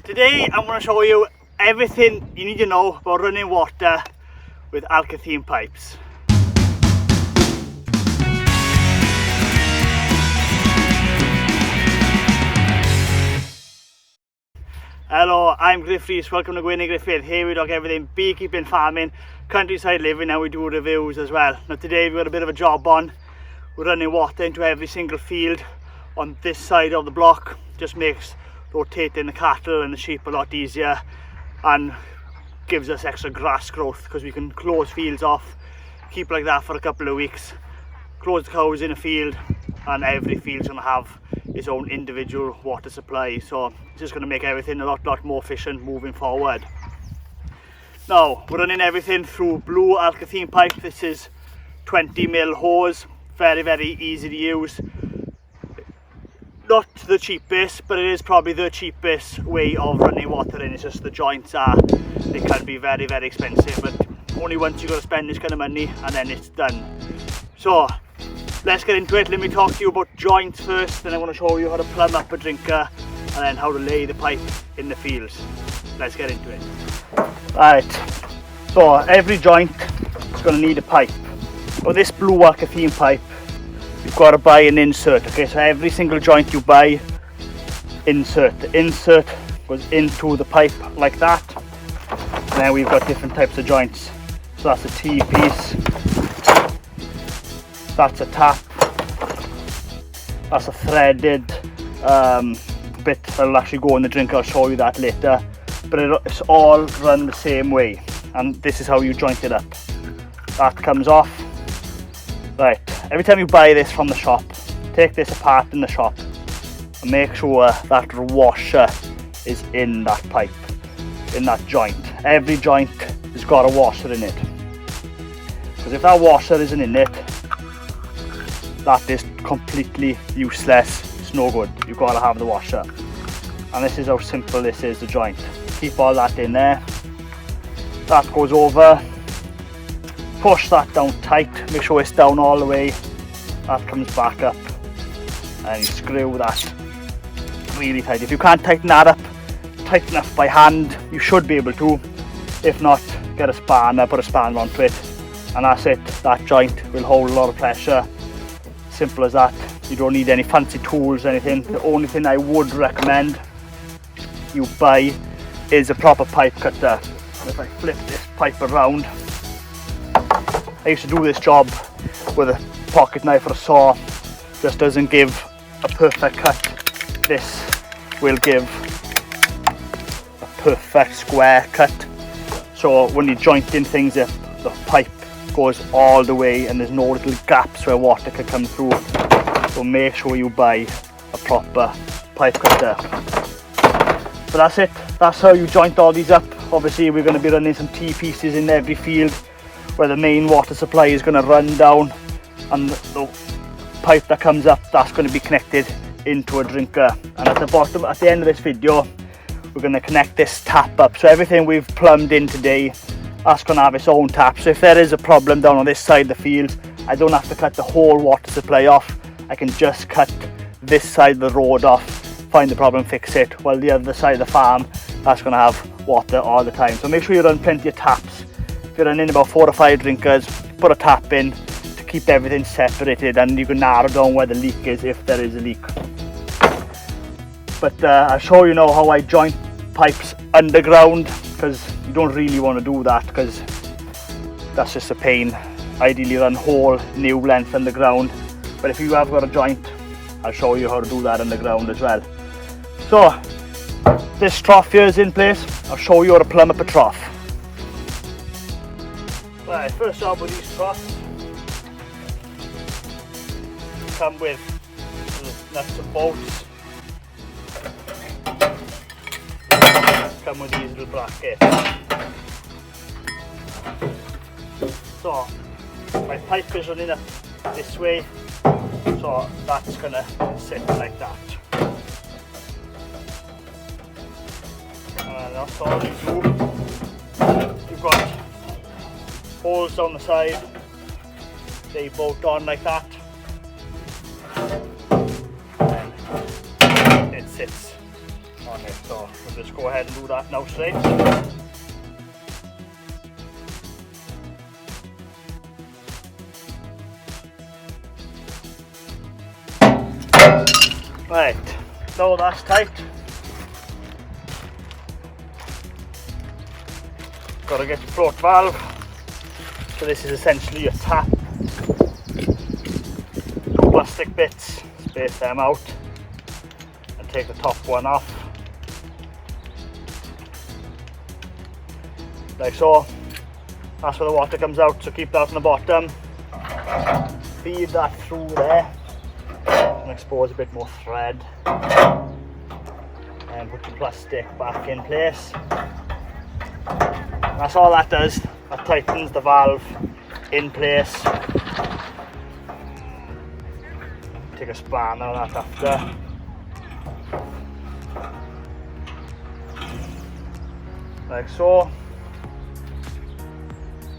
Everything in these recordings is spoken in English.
Today I'm going to show you everything you need to know about running water with Alkathene pipes. Hello, I'm Griff Rees, welcome to Gwynedd Griffith. Here we talk everything beekeeping, farming, countryside living, and we do reviews as well. Now today we've got a bit of a job on. We're running water into every single field on this side of the block. Just makes rotating the cattle and the sheep a lot easier and gives us extra grass growth because we can close fields off, keep like that for a couple of weeks, close the cows in a field, and every field's going to have its own individual water supply. So it's just going to make everything a lot more efficient moving forward. Now we're running everything through blue Alkathene pipe. This is 20mm hose, very easy to use. Not the cheapest, but it is probably the cheapest way of running water in. It's just the joints they can be very expensive, but only once you've got to spend this kind of money and then it's done. So let's get into it. Let me talk to you about joints first, then I want to show you how to plumb up a drinker and then how to lay the pipe in the fields. Let's get into it. Alright, so every joint is going to need a pipe. For this blue Alkathene pipe, you've got to buy an insert. Okay, so every single joint you buy, insert. The insert goes into the pipe like that. And then we've got different types of joints. So that's a T-piece, that's a tap, that's a threaded bit that'll actually go in the drink. I'll show you that later. But it's all run the same way. And this is how you joint it up. That comes off. Right, every time you buy this from the shop, take this apart in the shop and make sure that washer is in that pipe, in that joint. Every joint has got a washer in it. Because if that washer isn't in it, that is completely useless. It's no good. You've got to have the washer. And this is how simple this is, the joint. Keep all that in there. That goes over. Push that down tight, make sure it's down all the way. That comes back up and you screw that really tight. If you can't tighten that up tight enough by hand, you should be able to. If not, get a spanner, put a spanner onto it, and that's it. That joint will hold a lot of pressure. Simple as that. You don't need any fancy tools or anything. The only thing I would recommend you buy is a proper pipe cutter. And if I flip this pipe around, I used to do this job with a pocket knife or a saw. Just doesn't give a perfect cut. This will give a perfect square cut. So when you're jointing things, the pipe goes all the way and there's no little gaps where water can come through. So make sure you buy a proper pipe cutter. But that's it. That's how you joint all these up. Obviously we're going to be running some T-pieces in every field where the main water supply is going to run down, and the pipe that comes up, that's going to be connected into a drinker. And at the bottom, at the end of this video, we're going to connect this tap up. So everything we've plumbed in today, that's going to have its own tap. So if there is a problem down on this side of the field, I don't have to cut the whole water supply off. I can just cut this side of the road off, find the problem, fix it, while the other side of the farm, that's going to have water all the time. So make sure you run plenty of taps. If you're running about 4 or 5 drinkers, put a tap in to keep everything separated, and you can narrow down where the leak is if there is a leak. But I'll show you now how I joint pipes underground, because you don't really want to do that because that's just a pain. Ideally run whole new length underground, but if you have got a joint, I'll show you how to do that underground as well. So this trough here is in place. I'll show you how to plumb up a trough. Right, first job with these troughs come with nuts and bolts. Come with these little brackets. So my pipe is running up this way, so that's gonna sit like that. And that's all you do. You've got holes down the side, they bolt on like that, and it sits on it. So Let's go ahead and do that now straight. Right, now that's tight. Got to get the float valve. So this is essentially your tap. Plastic bits, space them out and take the top one off. Like so. That's where the water comes out, so keep that on the bottom. Feed that through there and expose a bit more thread. And put the plastic back in place. That's all that does. That tightens the valve in place. Take a spanner on that after. Like so.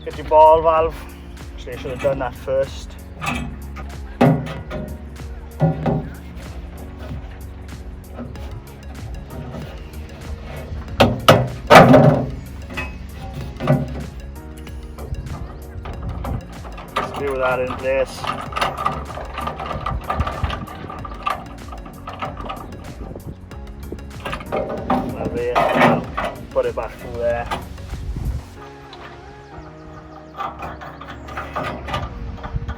Get your ball valve. Actually I should have done that first. Screw that in place. Put it back through there.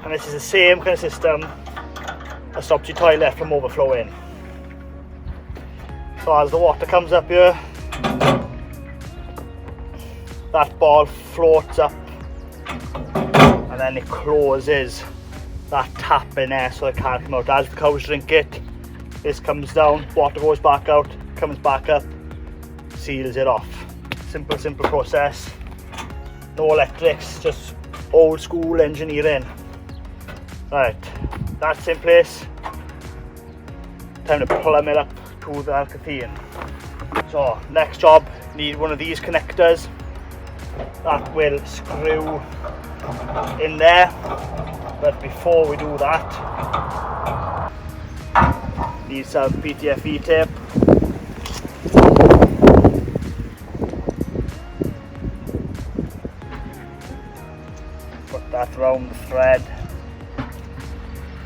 And this is the same kind of system that stops your toilet from overflowing. So as the water comes up here, that ball floats up and then it closes that tap in there so it can't come out. As the cows drink it, this comes down, water goes back out, comes back up, seals it off. Simple process. No electrics, just old school engineering. Right, that's in place. Time to plumb it up to the Alkathene. So next job, need one of these connectors that will screw in there. But before we do that, need some PTFE tape. Put that around the thread.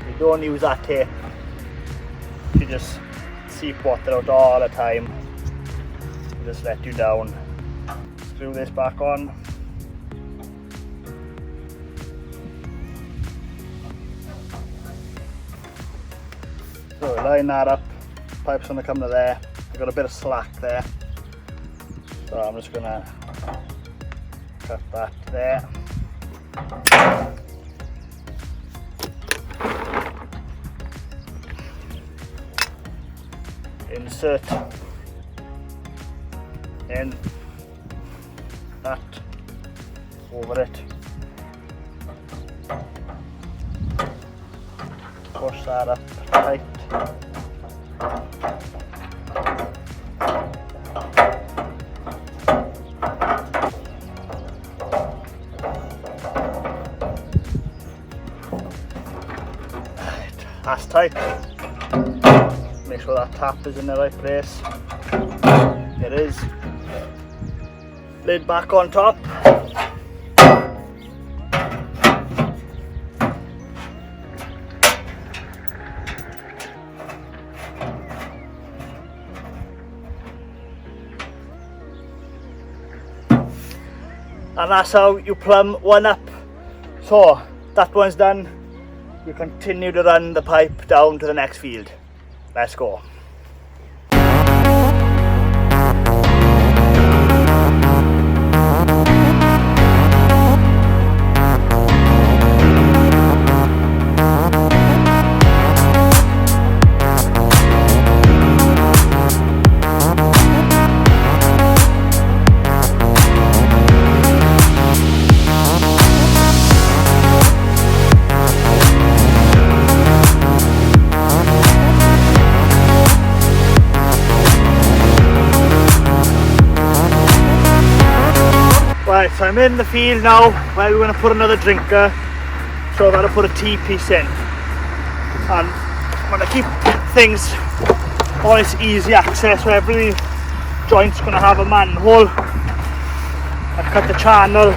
You don't use that tape. You just seep water out all the time. Just let you down. Screw this back on. So line that up. Pipe's gonna come to there. I've got a bit of slack there. So I'm just gonna cut that there. Insert in that over it. Push that up tight. That's tight. Make sure that tap is in the right place. It is. Lid back on top. And that's how you plumb one up. So that one's done. You continue to run the pipe down to the next field. Let's go. Right, so I'm in the field now where we're going to put another drinker, so I've got to put a T-piece in, and I'm going to keep things on its easy access where every joint's going to have a manhole. I've cut the channel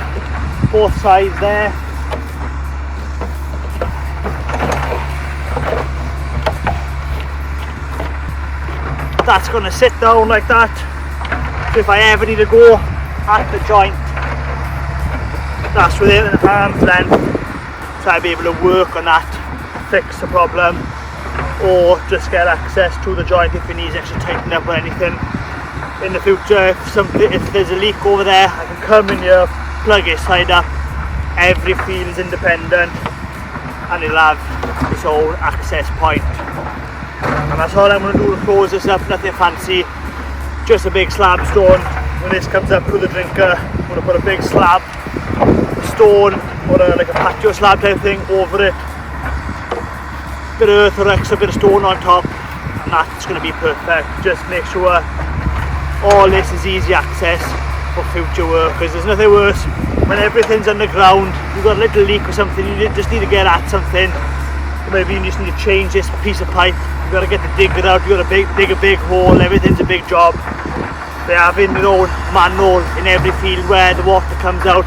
both sides there. That's going to sit down like that, so if I ever need to go at the joint, that's within an arm's length, so I'll be able to work on that, fix the problem, or just get access to the joint if it needs extra tightening up or anything in the future. If there's a leak over there, I can come in here, plug it side up, every field is independent, and it'll have its own access point. And that's all I'm going to do to close this up, nothing fancy, just a big slab stone. When this comes up through the drinker, I'm going to put a big slab stone, or like a patio slab type thing over it, bit of earth or extra bit of stone on top, and that's going to be perfect. Just make sure all this is easy access for future work, because there's nothing worse when everything's underground, you've got a little leak or something, you just need to get at something, maybe you just need to change this piece of pipe, you've got to get the digger out, you've got to dig a big hole, everything's a big job. They have in their own manhole in every field where the water comes out,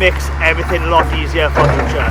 makes everything a lot easier for future.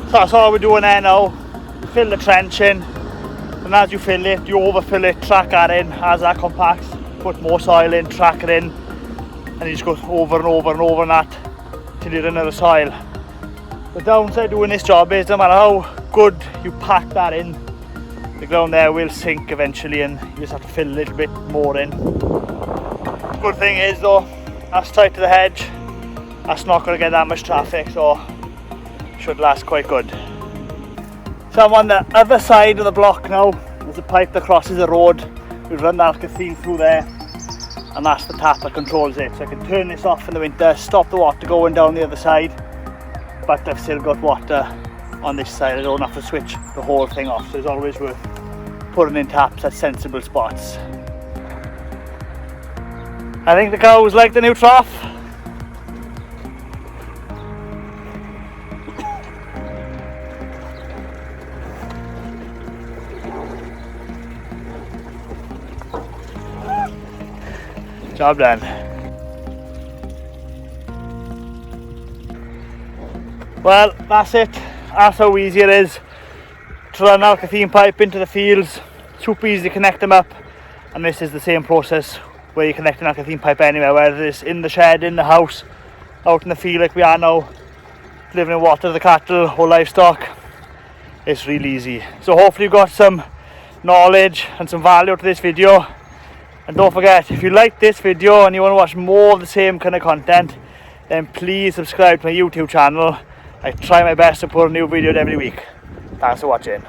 So that's all we're doing there now. Fill the trench in, and as you fill it, you overfill it, track that in. As that compacts, put more soil in, track it in, and you just go over and over and over that till you run out of soil. The downside doing this job is no matter how good you pack that in, the ground there will sink eventually, and you just have to fill a little bit more in. Good thing is though, that's tight to the hedge, that's not going to get that much traffic, so should last quite good. So I'm on the other side of the block now. There's a pipe that crosses the road. We've run the Alkathene through there, and that's the tap that controls it. So I can turn this off in the winter, stop the water going down the other side, but I've still got water on this side. I don't have to switch the whole thing off, so it's always worth putting in taps at sensible spots. I think the cows like the new trough. Job done. Well, that's it. That's how easy it is to run an Alkathene pipe into the fields. Super easy to connect them up, and this is the same process where you connect an Alkathene pipe anywhere, whether it's in the shed, in the house, out in the field like we are now, delivering water to the cattle or livestock. It's really easy. So hopefully you got some knowledge and some value to this video. And don't forget, if you like this video and you want to watch more of the same kind of content, then please subscribe to my YouTube channel. I try my best to put a new video every week. Thanks for watching.